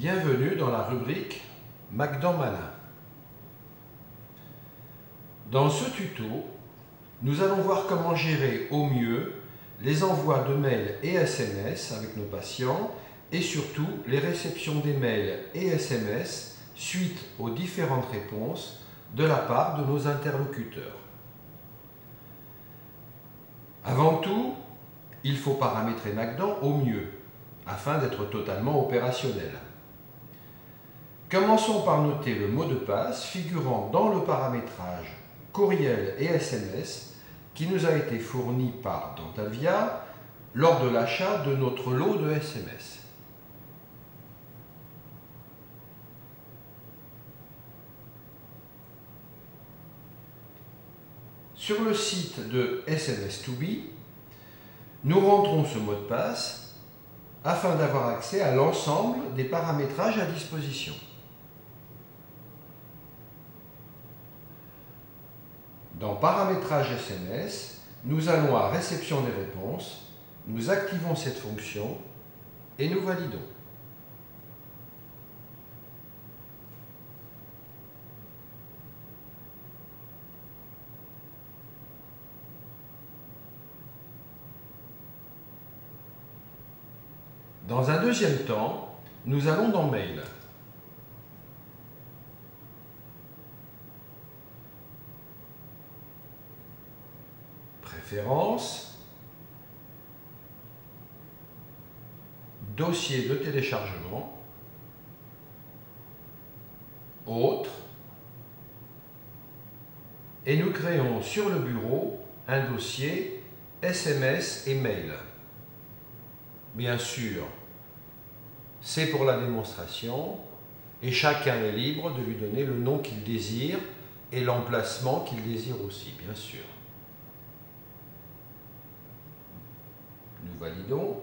Bienvenue dans la rubrique Magdan Malin. Dans ce tuto, nous allons voir comment gérer au mieux les envois de mails et SMS avec nos patients et surtout les réceptions des mails et SMS suite aux différentes réponses de la part de nos interlocuteurs. Avant tout, il faut paramétrer Magdan au mieux afin d'être totalement opérationnel. Commençons par noter le mot de passe figurant dans le paramétrage courriel et SMS qui nous a été fourni par Dentalvia lors de l'achat de notre lot de SMS. Sur le site de SMS2B, nous rentrons ce mot de passe afin d'avoir accès à l'ensemble des paramétrages à disposition. Dans Paramétrage SMS, nous allons à Réception des réponses, nous activons cette fonction et nous validons. Dans un deuxième temps, nous allons dans Mail. Préférences, dossier de téléchargement, autres, et nous créons sur le bureau un dossier SMS et mail. Bien sûr, c'est pour la démonstration et chacun est libre de lui donner le nom qu'il désire et l'emplacement qu'il désire aussi, bien sûr. Nous validons.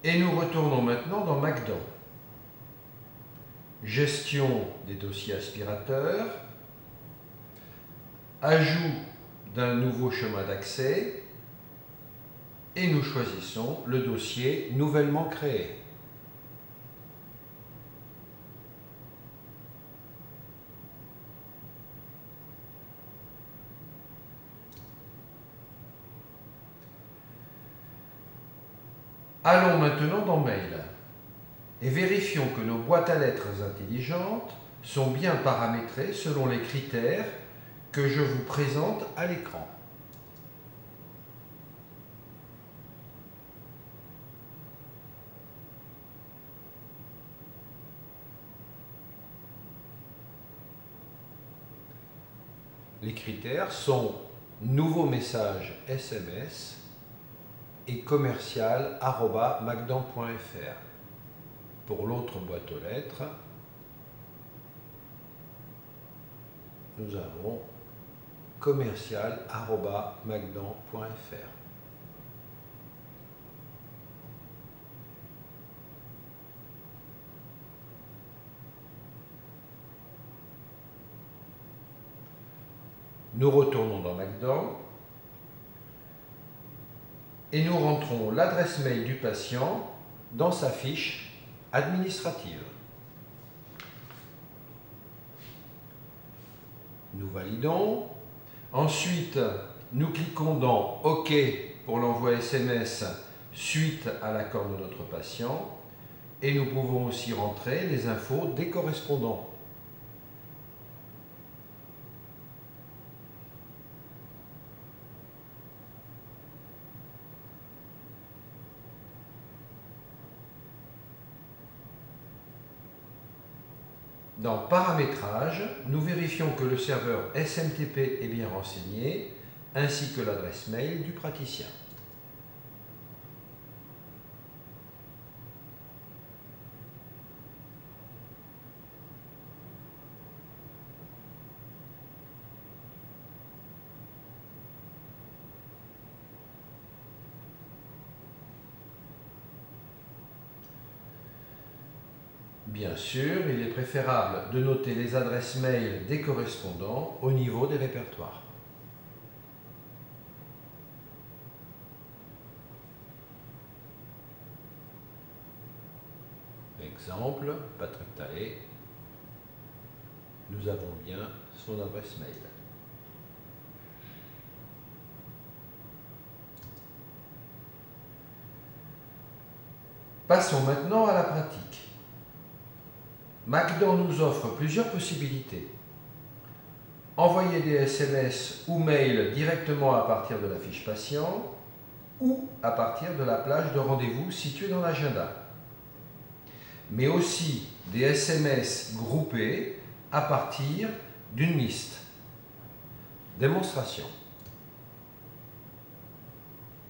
Et nous retournons maintenant dans Magdan. Gestion des dossiers aspirateurs. Ajout d'un nouveau chemin d'accès. Et nous choisissons le dossier nouvellement créé. Allons maintenant dans Mail et vérifions que nos boîtes à lettres intelligentes sont bien paramétrées selon les critères que je vous présente à l'écran. Les critères sont nouveau message SMS et commercial@magdan.fr. Pour l'autre boîte aux lettres, nous avons commercial@magdan.fr. Nous retournons dans Magdan et nous rentrons l'adresse mail du patient dans sa fiche administrative. Nous validons. Ensuite, nous cliquons dans OK pour l'envoi SMS suite à l'accord de notre patient et nous pouvons aussi rentrer les infos des correspondants. Dans Paramétrage, nous vérifions que le serveur SMTP est bien renseigné, ainsi que l'adresse mail du praticien. Bien sûr, il est préférable de noter les adresses mail des correspondants au niveau des répertoires. exemple, Patrick Tallet, nous avons bien son adresse mail. Passons maintenant à la pratique. Macdan nous offre plusieurs possibilités. Envoyer des SMS ou mails directement à partir de la fiche patient ou à partir de la plage de rendez-vous située dans l'agenda. Mais aussi des SMS groupés à partir d'une liste. Démonstration.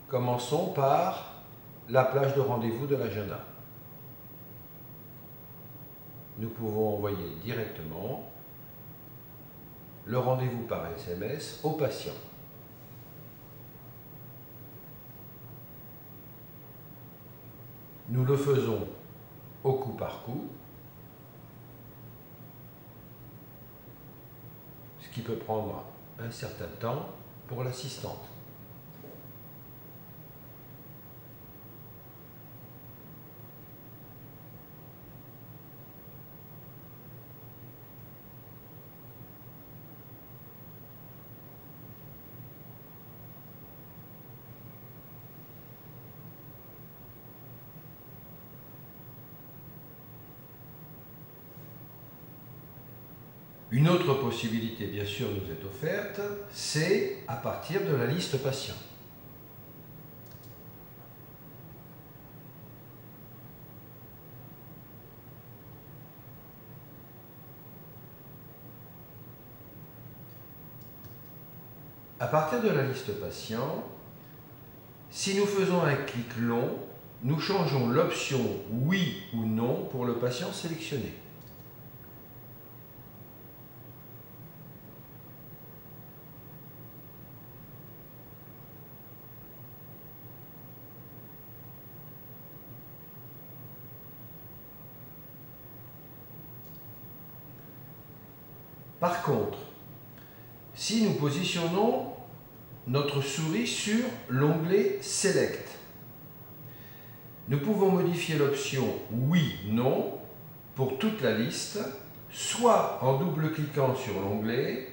Commençons par la plage de rendez-vous de l'agenda. Nous pouvons envoyer directement le rendez-vous par SMS au patient. Nous le faisons au coup par coup, ce qui peut prendre un certain temps pour l'assistante. Une autre possibilité, bien sûr, nous est offerte, c'est à partir de la liste patient. À partir de la liste patient, si nous faisons un clic long, nous changeons l'option oui ou non pour le patient sélectionné. Par contre, si nous positionnons notre souris sur l'onglet Select, nous pouvons modifier l'option oui/non pour toute la liste, soit en double-cliquant sur l'onglet,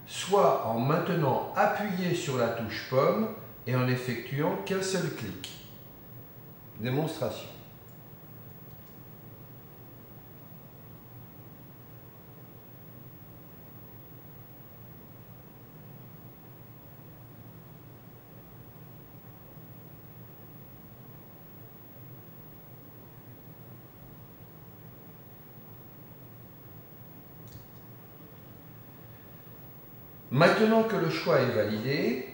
soit en maintenant appuyé sur la touche pomme et en n'effectuant qu'un seul clic. Démonstration. Maintenant que le choix est validé,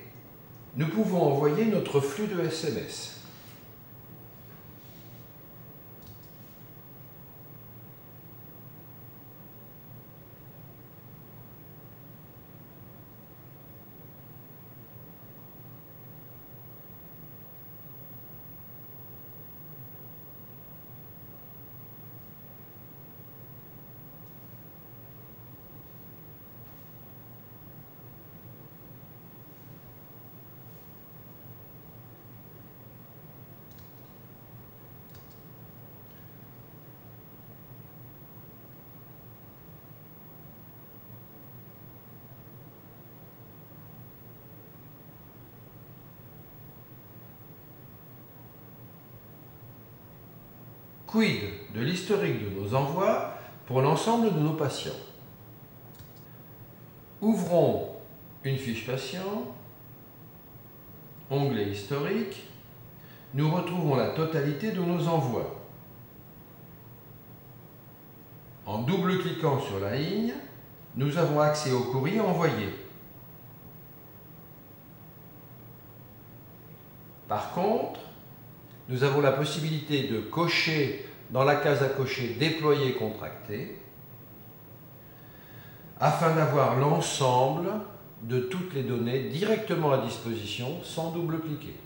nous pouvons envoyer notre flux de SMS. Quid de l'historique de nos envois pour l'ensemble de nos patients? Ouvrons une fiche patient, onglet historique, nous retrouvons la totalité de nos envois. En double-cliquant sur la ligne, nous avons accès au courrier envoyé. Par contre, nous avons la possibilité de cocher dans la case à cocher « Déployer contracté » afin d'avoir l'ensemble de toutes les données directement à disposition sans double-cliquer.